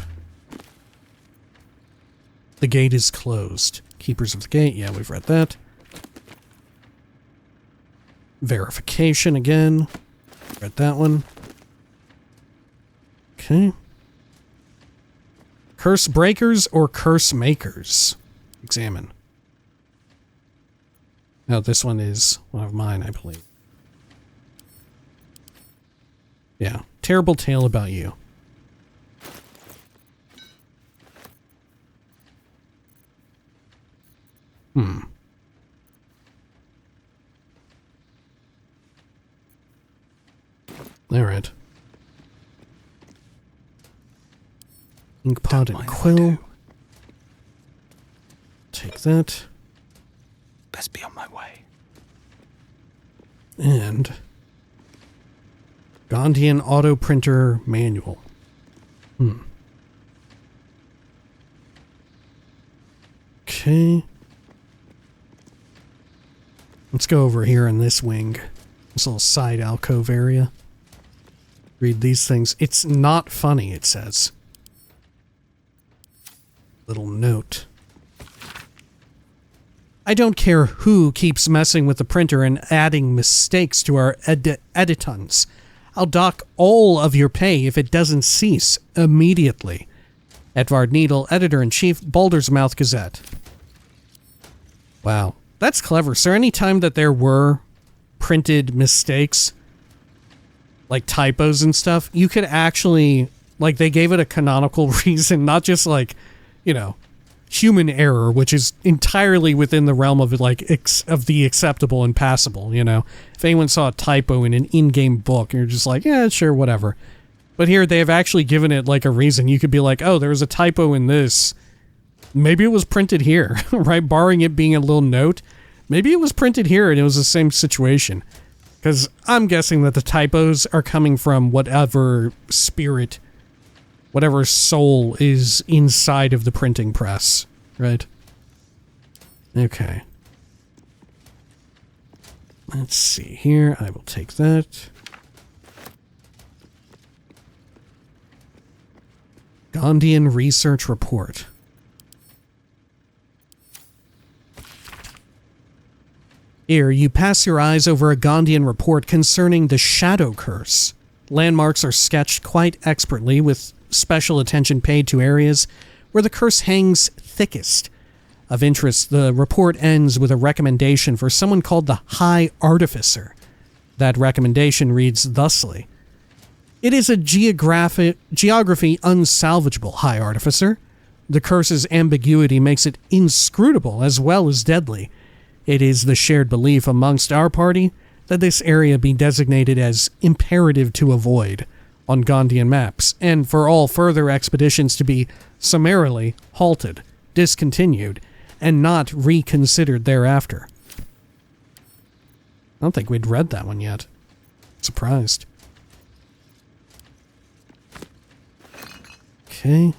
The gate is closed. Keepers of the gate, yeah, we've read that. Verification again. Read that one. Okay. Curse breakers or curse makers? Examine. No, this one is one of mine, I believe. Yeah. Terrible tale about you. Alright. Inkpot and quill. Take that. Best be on my way. And Gondian auto printer manual. Okay. Let's go over here in this wing. This little side alcove area. Read these things. It's not funny, it says. Little note. I don't care who keeps messing with the printer and adding mistakes to our editons. I'll dock all of your pay if it doesn't cease immediately. Edvard Needle, Editor-in-Chief, Baldur's Mouth Gazette. Wow. That's clever. So any time that there were printed mistakes, like typos and stuff, you could actually, like, they gave it a canonical reason, not just like, you know, human error, which is entirely within the realm of like of the acceptable and passable, you know. If anyone saw a typo in an in-game book, you're just like, yeah, sure, whatever. But here they have actually given it like a reason. You could be like, oh, there was a typo in this. Maybe it was printed here, right? Barring it being a little note. Maybe it was printed here and it was the same situation. Because I'm guessing that the typos are coming from whatever spirit, whatever soul is inside of the printing press, right? Okay. Let's see here. I will take that. Gondian Research Report. Here, you pass your eyes over a Gondian report concerning the Shadow Curse. Landmarks are sketched quite expertly, with special attention paid to areas where the curse hangs thickest. Of interest, the report ends with a recommendation for someone called the High Artificer. That recommendation reads thusly: it is a geography unsalvageable, High Artificer. The curse's ambiguity makes it inscrutable as well as deadly. It is the shared belief amongst our party that this area be designated as imperative to avoid on Gondian maps, and for all further expeditions to be summarily halted, discontinued, and not reconsidered thereafter. I don't think we'd read that one yet. Surprised. Okay.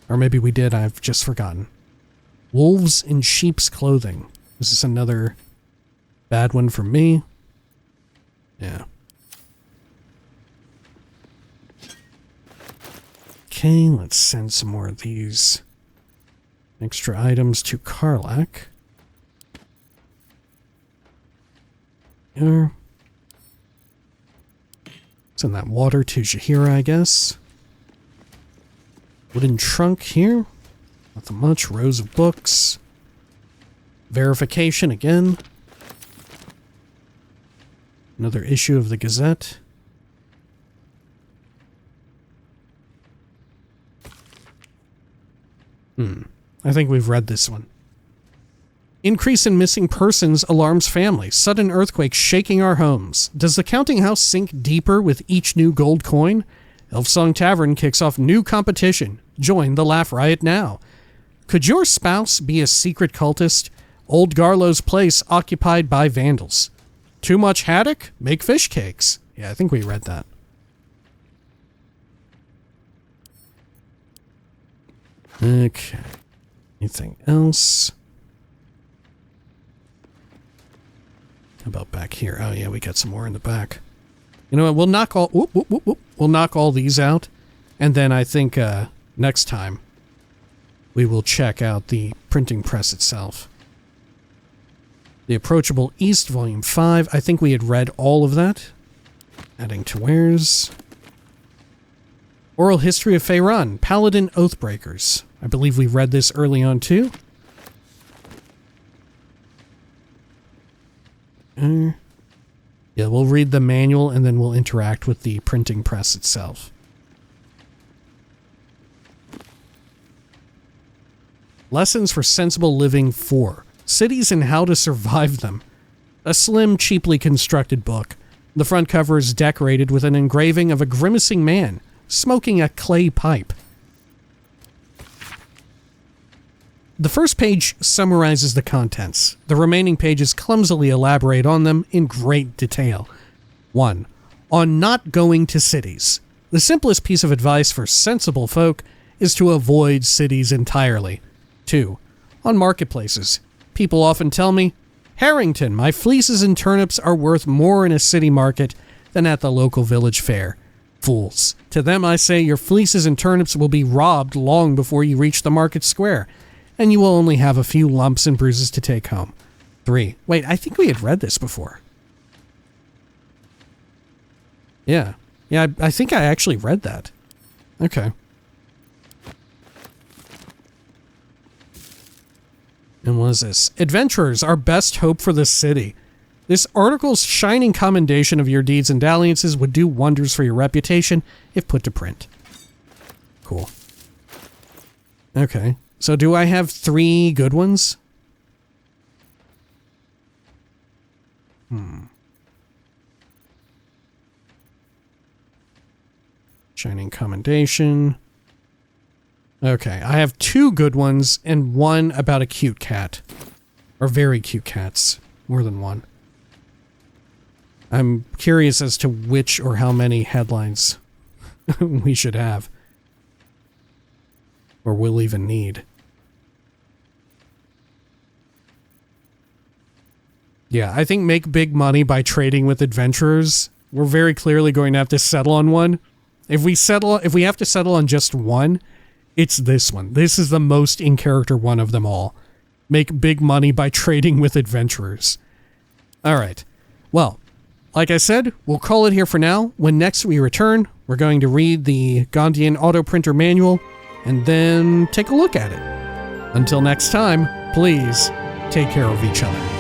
Or maybe we did, I've just forgotten. Wolves in sheep's clothing. Is this another bad one for me? Yeah. Okay, let's send some more of these extra items to Karlach. Here. Send that water to Jaheira, I guess. Wooden trunk here. Nothing much. Rows of books. Verification again. Another issue of the Gazette. I think we've read this one. Increase in missing persons alarms families. Sudden earthquake shaking our homes. Does the counting house sink deeper with each new gold coin? Elfsong Tavern kicks off new competition. Join the Laugh Riot now. Could your spouse be a secret cultist? Old Garlow's place occupied by vandals. Too much haddock? Make fish cakes. Yeah, I think we read that. Okay. Anything else? How about back here? Oh yeah, we got some more in the back. You know what? We'll knock all. We'll knock all these out, and then I think next time we will check out the printing press itself. The Approachable East, Volume 5. I think we had read all of that. Adding to wares. Oral History of Faerun, Paladin Oathbreakers. I believe we read this early on too. Yeah, we'll read the manual and then we'll interact with the printing press itself. Lessons for Sensible Living 4. Cities and How to Survive Them. A slim, cheaply constructed book. The front cover is decorated with an engraving of a grimacing man smoking a clay pipe. The first page summarizes the contents. The remaining pages clumsily elaborate on them in great detail. 1. On not going to cities. The simplest piece of advice for sensible folk is to avoid cities entirely. 2. On marketplaces. People often tell me, Harrington, my fleeces and turnips are worth more in a city market than at the local village fair. Fools. To them I say your fleeces and turnips will be robbed long before you reach the market square, and you will only have a few lumps and bruises to take home. 3. Wait, I think we had read this before. Yeah, I think I actually read that. Okay. And what is this? Adventurers, our best hope for the city. This article's shining commendation of your deeds and dalliances would do wonders for your reputation if put to print. Cool. Okay. So do I have 3 good ones? Shining commendation. Okay, I have 2 good ones and 1 about a cute cat. Or very cute cats. More than 1. I'm curious as to which or how many headlines we should have. Or will even need. Yeah, I think make big money by trading with adventurers. We're very clearly going to have to settle on one. If we have to settle on just one, it's this one. This is the most in-character one of them all. Make big money by trading with adventurers. Alright. Well, like I said, we'll call it here for now. When next we return, we're going to read the Gondian auto printer manual and then take a look at it. Until next time, please take care of each other.